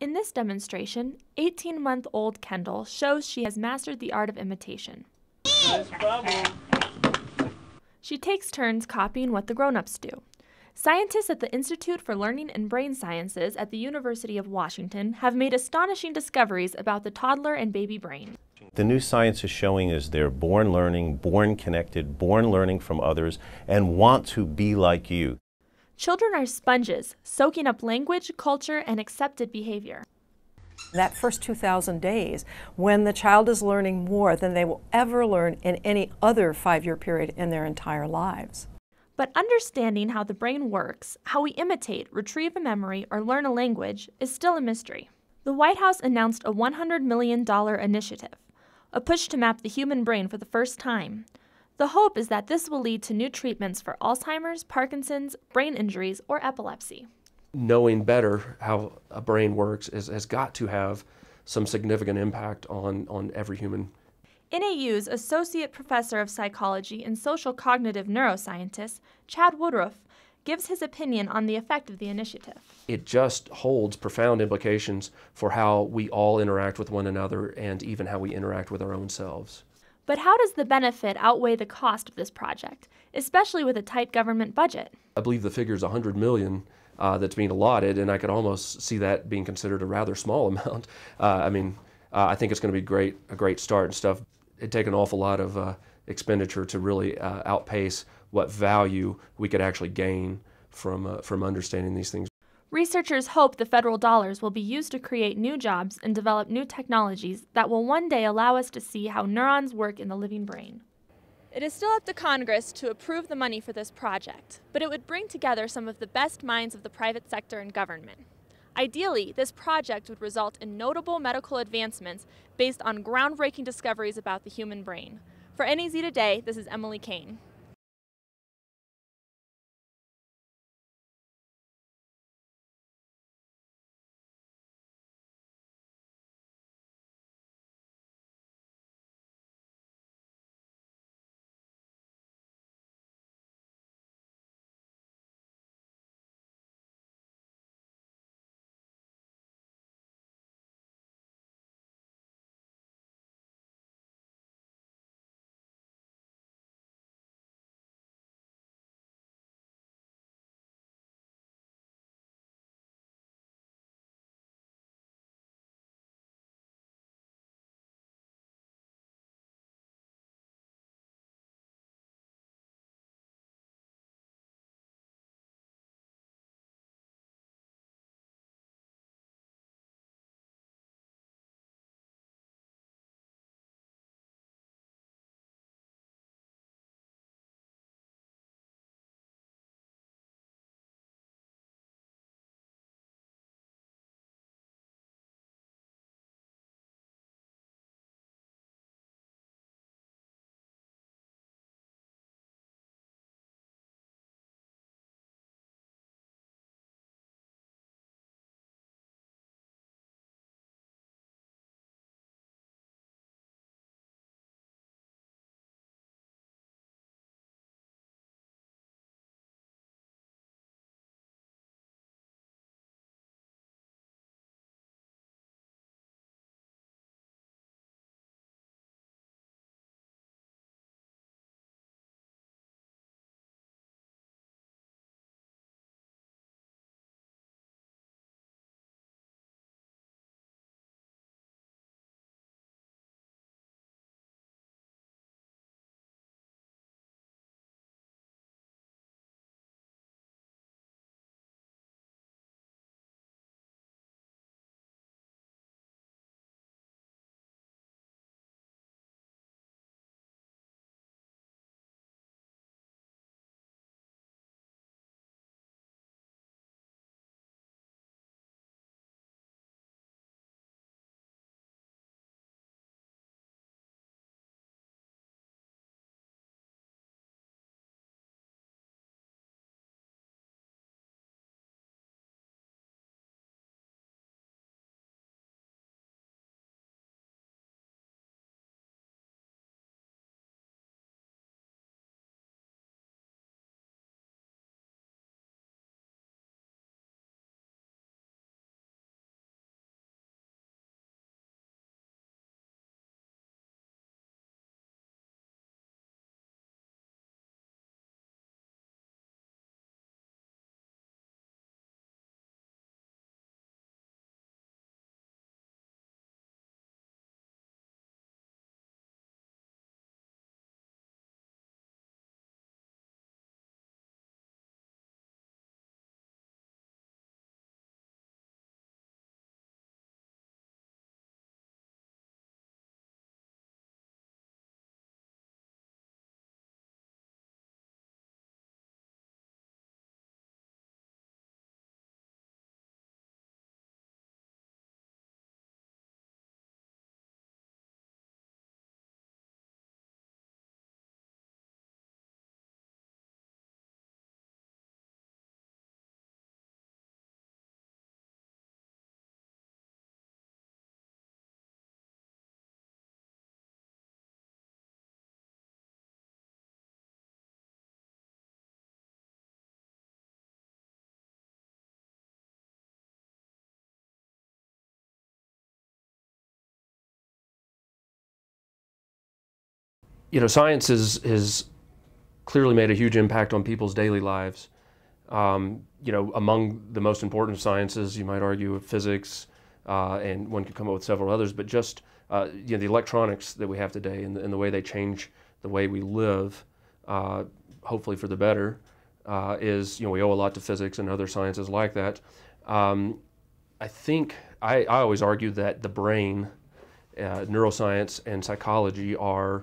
In this demonstration, 18-month-old Kendall shows she has mastered the art of imitation. Nice bubble. She takes turns copying what the grown-ups do. Scientists at the Institute for Learning and Brain Sciences at the University of Washington have made astonishing discoveries about the toddler and baby brain. The new science is showing us they're born learning, born connected, born learning from others, and want to be like you. Children are sponges, soaking up language, culture, and accepted behavior. That first 2,000 days, when the child is learning more than they will ever learn in any other 5-year period in their entire lives. But understanding how the brain works, how we imitate, retrieve a memory, or learn a language, is still a mystery. The White House announced a $100 million initiative, a push to map the human brain for the first time. The hope is that this will lead to new treatments for Alzheimer's, Parkinson's, brain injuries, or epilepsy. Knowing better how a brain works has got to have some significant impact on every human. NAU's Associate Professor of Psychology and Social Cognitive Neuroscientist, Chad Woodruff, gives his opinion on the effect of the initiative. It just holds profound implications for how we all interact with one another and even how we interact with our own selves. But how does the benefit outweigh the cost of this project, especially with a tight government budget? I believe the figure is $100 million that's being allotted, and I could almost see that being considered a rather small amount. I think it's going to be a great start and stuff. It'd take an awful lot of expenditure to really outpace what value we could actually gain from understanding these things. Researchers hope the federal dollars will be used to create new jobs and develop new technologies that will one day allow us to see how neurons work in the living brain. It is still up to Congress to approve the money for this project, but it would bring together some of the best minds of the private sector and government. Ideally, this project would result in notable medical advancements based on groundbreaking discoveries about the human brain. For NAZ Today, this is Emily Kane. Science has clearly made a huge impact on people's daily lives. Among the most important sciences, you might argue, physics, and one could come up with several others, but just the electronics that we have today and the way they change the way we live, hopefully for the better, we owe a lot to physics and other sciences like that. I think I always argue that the brain, neuroscience and psychology are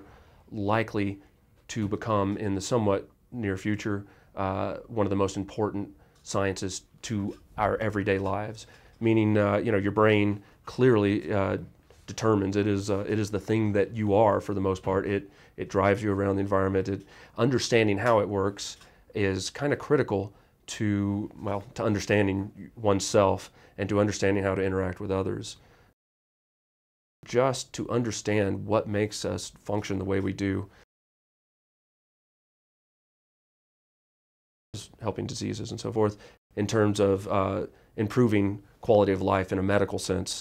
likely to become, in the somewhat near future, one of the most important sciences to our everyday lives. Meaning, your brain clearly determines it is the thing that you are for the most part. It drives you around the environment. Understanding how it works is kind of critical to understanding oneself and to understanding how to interact with others. Just to understand what makes us function the way we do, helping diseases and so forth, in terms of improving quality of life in a medical sense.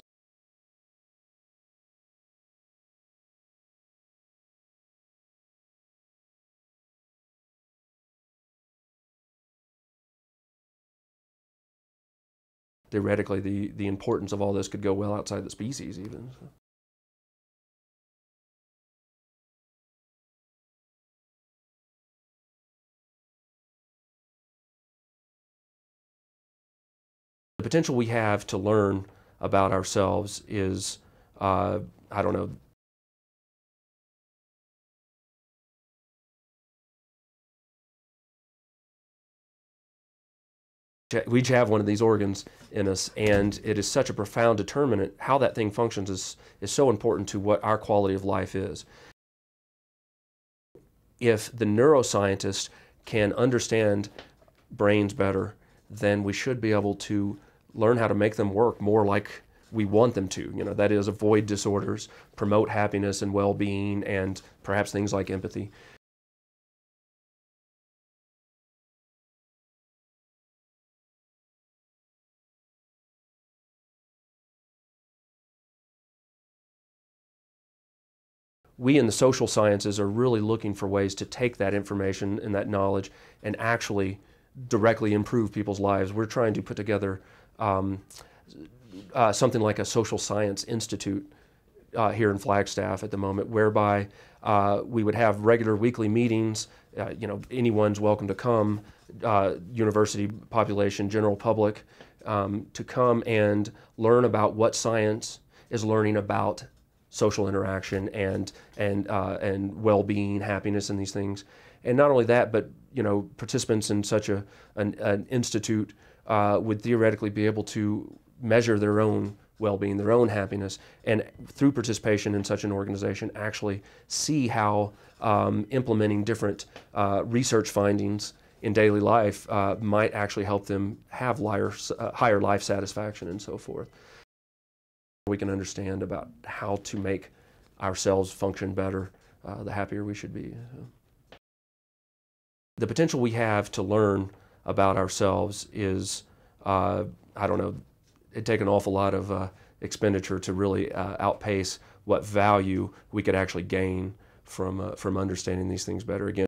Theoretically, the importance of all this could go well outside the species even. So. The potential we have to learn about ourselves is, we each have one of these organs in us, and it is such a profound determinant. How that thing functions is so important to what our quality of life is. If the neuroscientist can understand brains better, then we should be able to learn how to make them work more like we want them to. That is, avoid disorders, promote happiness and well-being, and perhaps things like empathy. We in the social sciences are really looking for ways to take that information and that knowledge and actually directly improve people's lives. We're trying to put together something like a social science institute here in Flagstaff at the moment, whereby we would have regular weekly meetings. Anyone's welcome to come, university population, general public, to come and learn about what science is learning about social interaction and well-being, happiness, and these things. And not only that, but participants in such an institute would theoretically be able to measure their own well-being, their own happiness, and through participation in such an organization actually see how implementing different research findings in daily life might actually help them have higher life satisfaction and so forth. We can understand about how to make ourselves function better, the happier we should be. The potential we have to learn about ourselves is, it'd take an awful lot of expenditure to really outpace what value we could actually gain from understanding these things better. Again,